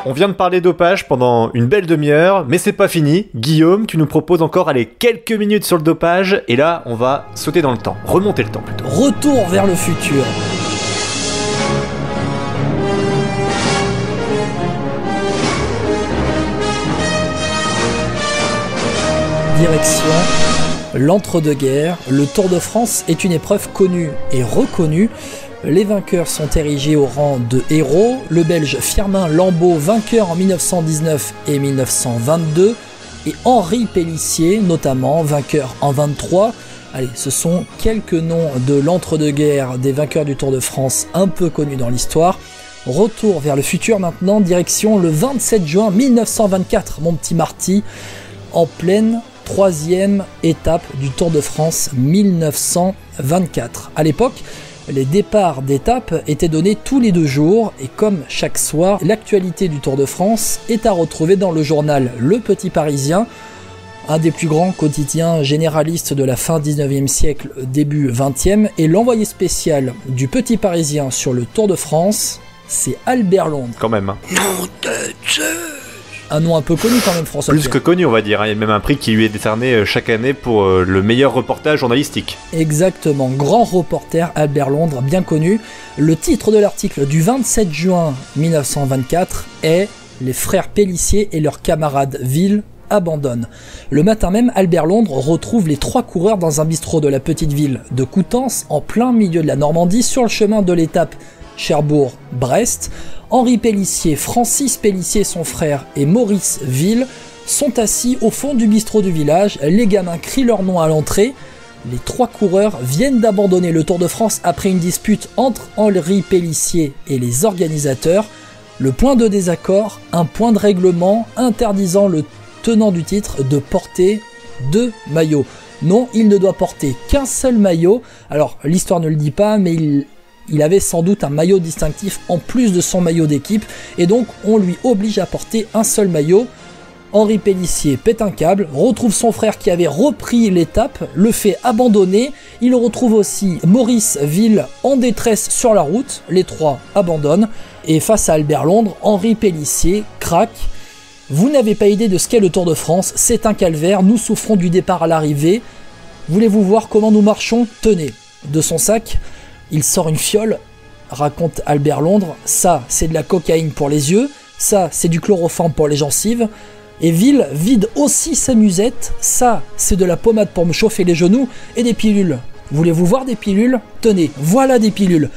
On vient de parler dopage pendant une belle demi-heure, mais c'est pas fini. Guillaume, tu nous proposes encore quelques minutes sur le dopage, et là, on va sauter dans le temps, remonter le temps plutôt. Retour vers le futur. Direction l'entre-deux-guerres. Le Tour de France est une épreuve connue et reconnue. Les vainqueurs sont érigés au rang de héros. Le Belge Firmin Lambeau, vainqueur en 1919 et 1922. Et Henri Pélissier, notamment, vainqueur en 23. Allez, ce sont quelques noms de l'entre-deux-guerres des vainqueurs du Tour de France un peu connus dans l'histoire. Retour vers le futur maintenant, direction le 27 juin 1924, mon petit Marty, en pleine 3e étape du Tour de France 1924. À l'époque, les départs d'étapes étaient donnés tous les 2 jours et comme chaque soir, l'actualité du Tour de France est à retrouver dans le journal Le Petit Parisien, un des plus grands quotidiens généralistes de la fin 19e siècle, début 20e, et l'envoyé spécial du Petit Parisien sur le Tour de France, c'est Albert Londres. Quand même. Nom de Dieu! Un nom un peu connu quand même, François Plus Pierre. que connu, on va dire. Il y a même un prix qui lui est décerné chaque année pour le meilleur reportage journalistique. Exactement, grand reporter Albert Londres, bien connu. Le titre de l'article du 27 juin 1924 est « Les frères Pélissier et leurs camarades Ville abandonnent ». Le matin même, Albert Londres retrouve les 3 coureurs dans un bistrot de la petite ville de Coutances, en plein milieu de la Normandie, sur le chemin de l'étape Cherbourg-Brest. Henri Pélissier, Francis Pélissier, son frère, et Maurice Ville sont assis au fond du bistrot du village. Les gamins crient leur nom à l'entrée. Les 3 coureurs viennent d'abandonner le Tour de France après une dispute entre Henri Pélissier et les organisateurs. Le point de désaccord, un point de règlement interdisant le tenant du titre de porter 2 maillots. Non, il ne doit porter qu'un seul maillot. Alors, l'histoire ne le dit pas, mais il avait sans doute un maillot distinctif en plus de son maillot d'équipe, et donc on lui oblige à porter un seul maillot. Henri Pélissier pète un câble, retrouve son frère qui avait repris l'étape, le fait abandonner. Il retrouve aussi Maurice Ville en détresse sur la route, les 3 abandonnent, et face à Albert Londres, Henri Pélissier craque. Vous n'avez pas idée de ce qu'est le Tour de France, c'est un calvaire, nous souffrons du départ à l'arrivée. Voulez-vous voir comment nous marchons? Tenez. De son sac, il sort une fiole, raconte Albert Londres. Ça, c'est de la cocaïne pour les yeux. Ça, c'est du chloroforme pour les gencives. Et Ville vide aussi sa musette. Ça, c'est de la pommade pour me chauffer les genoux et des pilules. Voulez-vous voir des pilules? Tenez, voilà des pilules.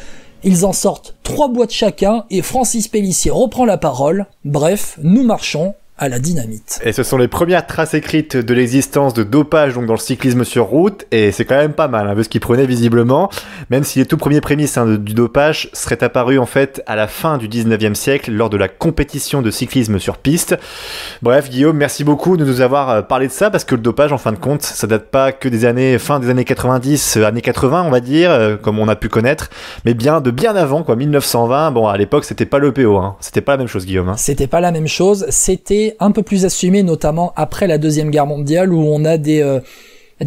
Ils en sortent 3 boîtes chacun et Francis Pélissier reprend la parole. Bref, nous marchons à la dynamite. Et ce sont les premières traces écrites de l'existence de dopage donc dans le cyclisme sur route, et c'est quand même pas mal, vu ce qu'il prenait visiblement, même si les tout premiers prémices du dopage seraient apparus en fait à la fin du 19e siècle lors de la compétition de cyclisme sur piste. Bref, Guillaume, merci beaucoup de nous avoir parlé de ça, parce que le dopage, en fin de compte, ça date pas que fin des années 90, années 80 on va dire, comme on a pu connaître, mais bien avant, 1920. Bon, à l'époque c'était pas l'EPO, c'était pas la même chose, Guillaume. C'était pas la même chose, c'était un peu plus assumé, notamment après la Deuxième Guerre mondiale, où on a des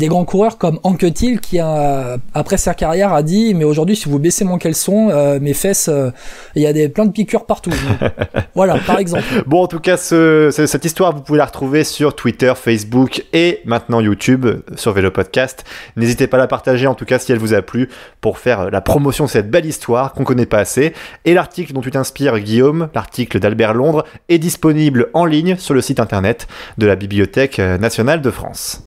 grands coureurs comme Anquetil qui après sa carrière a dit mais aujourd'hui si vous baissez mon caleçon, mes fesses, il y a plein de piqûres partout. Voilà, par exemple. Bon, en tout cas, cette histoire, vous pouvez la retrouver sur Twitter, Facebook et maintenant YouTube sur Vélo Podcast. N'hésitez pas à la partager, en tout cas si elle vous a plu, pour faire la promotion de cette belle histoire qu'on connaît pas assez. Et l'article dont tu t'inspires, Guillaume, l'article d'Albert Londres, est disponible en ligne sur le site internet de la Bibliothèque nationale de France.